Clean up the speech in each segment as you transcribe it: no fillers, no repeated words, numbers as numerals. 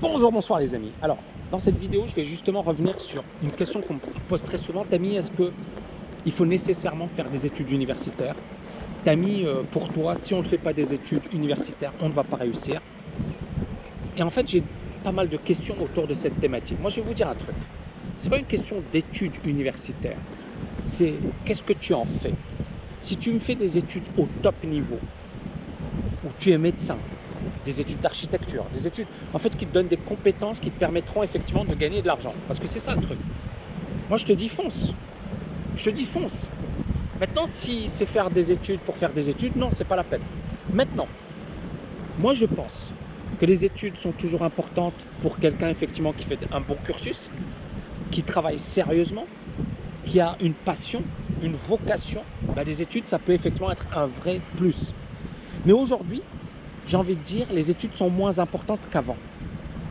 Bonjour, bonsoir les amis. Alors, dans cette vidéo, je vais justement revenir sur une question qu'on me pose très souvent. Tami, est-ce qu'il faut nécessairement faire des études universitaires? Tami, pour toi, si on ne fait pas des études universitaires, on ne va pas réussir. Et en fait, j'ai pas mal de questions autour de cette thématique. Moi, je vais vous dire un truc. Ce n'est pas une question d'études universitaires. C'est qu'est-ce que tu en fais? Si tu me fais des études au top niveau, où tu es médecin, des études d'architecture, des études en fait qui te donnent des compétences qui te permettront effectivement de gagner de l'argent. Parce que c'est ça le truc. Moi je te dis fonce. Je te dis fonce. Maintenant si c'est faire des études pour faire des études, non, c'est pas la peine. Maintenant, moi je pense que les études sont toujours importantes pour quelqu'un effectivement qui fait un bon cursus, qui travaille sérieusement, qui a une passion, une vocation. Ben, les études ça peut effectivement être un vrai plus. Mais aujourd'hui, j'ai envie de dire, les études sont moins importantes qu'avant.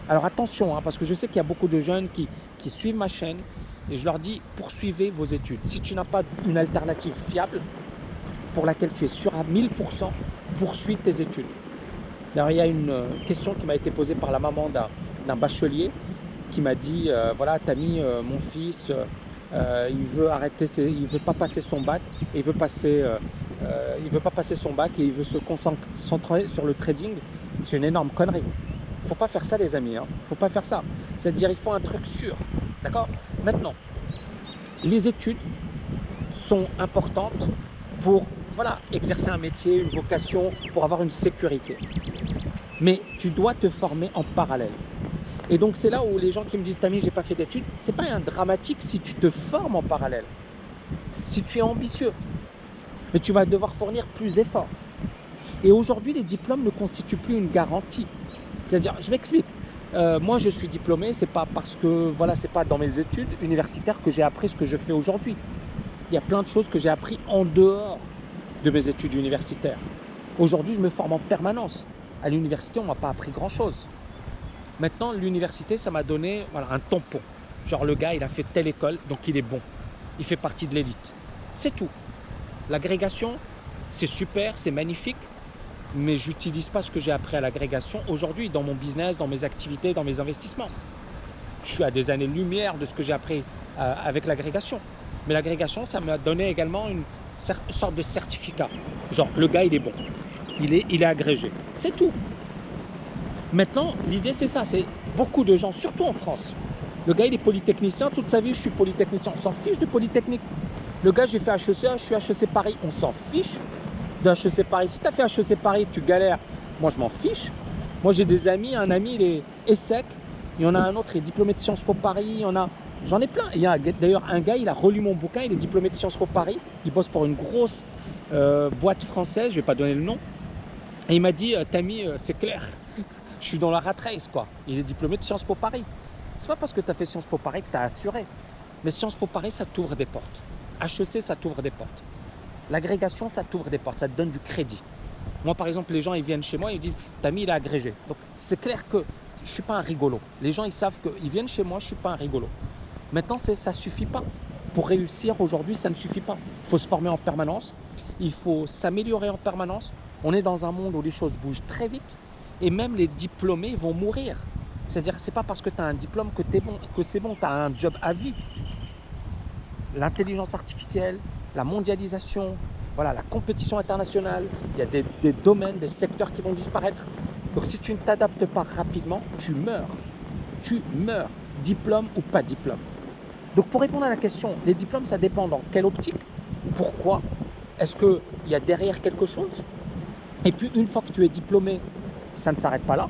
Alors attention, parce que je sais qu'il y a beaucoup de jeunes qui suivent ma chaîne et je leur dis, poursuivez vos études. Si tu n'as pas une alternative fiable pour laquelle tu es sûr à 1000%, poursuis tes études. D'ailleurs, il y a une question qui m'a été posée par la maman d'un bachelier qui m'a dit, voilà, Tami, mon fils, il veut pas passer son bac, et il veut pas passer son bac et il veut se concentrer sur le trading. C'est une énorme connerie. Il ne faut pas faire ça les amis, il ne faut pas faire ça. C'est-à-dire il faut un truc sûr, d'accord? Maintenant, les études sont importantes pour exercer un métier, une vocation, pour avoir une sécurité. Mais tu dois te former en parallèle. Et donc c'est là où les gens qui me disent Tami, j'ai pas fait d'études, c'est pas un dramatique si tu te formes en parallèle. Si tu es ambitieux, mais tu vas devoir fournir plus d'efforts. Et aujourd'hui, les diplômes ne constituent plus une garantie. C'est-à-dire, je m'explique. Moi, je suis diplômé, c'est pas parce que, c'est pas dans mes études universitaires que j'ai appris ce que je fais aujourd'hui. Il y a plein de choses que j'ai appris en dehors de mes études universitaires. Aujourd'hui, je me forme en permanence. À l'université, on ne m'a pas appris grand-chose. Maintenant, l'université, ça m'a donné un tampon. Genre, le gars, il a fait telle école, donc il est bon. Il fait partie de l'élite. C'est tout. L'agrégation, c'est super, c'est magnifique, mais je n'utilise pas ce que j'ai appris à l'agrégation aujourd'hui dans mon business, dans mes activités, dans mes investissements. Je suis à des années-lumière de ce que j'ai appris avec l'agrégation. Mais l'agrégation, ça m'a donné également une sorte de certificat. Genre, le gars, il est bon, il est agrégé. C'est tout. Maintenant, l'idée, c'est ça. C'est beaucoup de gens, surtout en France. Le gars, il est polytechnicien. Toute sa vie, je suis polytechnicien. On s'en fiche de Polytechnique. Le gars, j'ai fait HEC, je suis HEC Paris. On s'en fiche de HEC Paris. Si tu as fait HEC Paris, tu galères. Moi, je m'en fiche. Moi, j'ai des amis. Un ami, il est ESSEC. Il y en a un autre, il est diplômé de Sciences Po Paris. J'en ai plein. Il y a d'ailleurs un gars, il a relu mon bouquin. Il est diplômé de Sciences Po Paris. Il bosse pour une grosse boîte française. Je ne vais pas donner le nom. Et il m'a dit, Tami, c'est clair. Je suis dans la rat race, quoi. Il est diplômé de Sciences Po Paris. C'est pas parce que tu as fait Sciences Po Paris que tu as assuré. Mais Sciences Po Paris, ça t'ouvre des portes. HEC, ça t'ouvre des portes. L'agrégation, ça t'ouvre des portes, ça te donne du crédit. Moi, par exemple, les gens, ils viennent chez moi, ils me disent « Tami, il est agrégé ». Donc, c'est clair que je ne suis pas un rigolo. Les gens, ils savent qu'ils viennent chez moi, je ne suis pas un rigolo. Maintenant, ça ne suffit pas. Pour réussir aujourd'hui, ça ne suffit pas. Il faut se former en permanence. Il faut s'améliorer en permanence. On est dans un monde où les choses bougent très vite. Et même les diplômés vont mourir. C'est-à-dire, ce n'est pas parce que tu as un diplôme que tu es bon, que c'est bon, tu as un job à vie. L'intelligence artificielle, la mondialisation, la compétition internationale, il y a des domaines, des secteurs qui vont disparaître. Donc si tu ne t'adaptes pas rapidement, tu meurs. Tu meurs, diplôme ou pas diplôme. Donc pour répondre à la question, les diplômes, ça dépend dans quelle optique, pourquoi, est-ce qu'il y a derrière quelque chose? Et puis une fois que tu es diplômé, ça ne s'arrête pas là.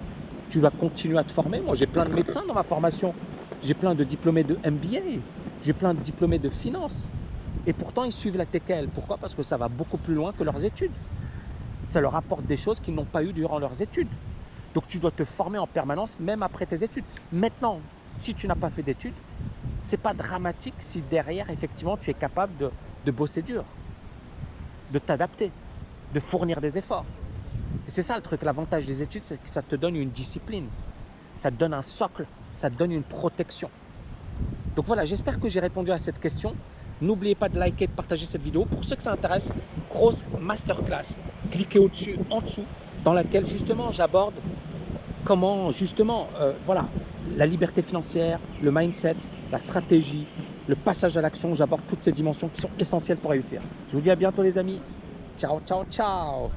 Tu vas continuer à te former. Moi, j'ai plein de médecins dans ma formation. J'ai plein de diplômés de MBA. J'ai plein de diplômés de finance. Et pourtant, ils suivent la TKL. Pourquoi? Parce que ça va beaucoup plus loin que leurs études. Ça leur apporte des choses qu'ils n'ont pas eues durant leurs études. Donc, tu dois te former en permanence, même après tes études. Maintenant, si tu n'as pas fait d'études, ce n'est pas dramatique si derrière, effectivement, tu es capable de bosser dur, de t'adapter, de fournir des efforts. Et c'est ça le truc, l'avantage des études, c'est que ça te donne une discipline, ça te donne un socle, ça te donne une protection. Donc voilà, j'espère que j'ai répondu à cette question. N'oubliez pas de liker, de partager cette vidéo. Pour ceux que ça intéresse, grosse masterclass. Cliquez au-dessus, en dessous, dans laquelle justement j'aborde comment justement, voilà, la liberté financière, le mindset, la stratégie, le passage à l'action. J'aborde toutes ces dimensions qui sont essentielles pour réussir. Je vous dis à bientôt les amis. Ciao, ciao, ciao.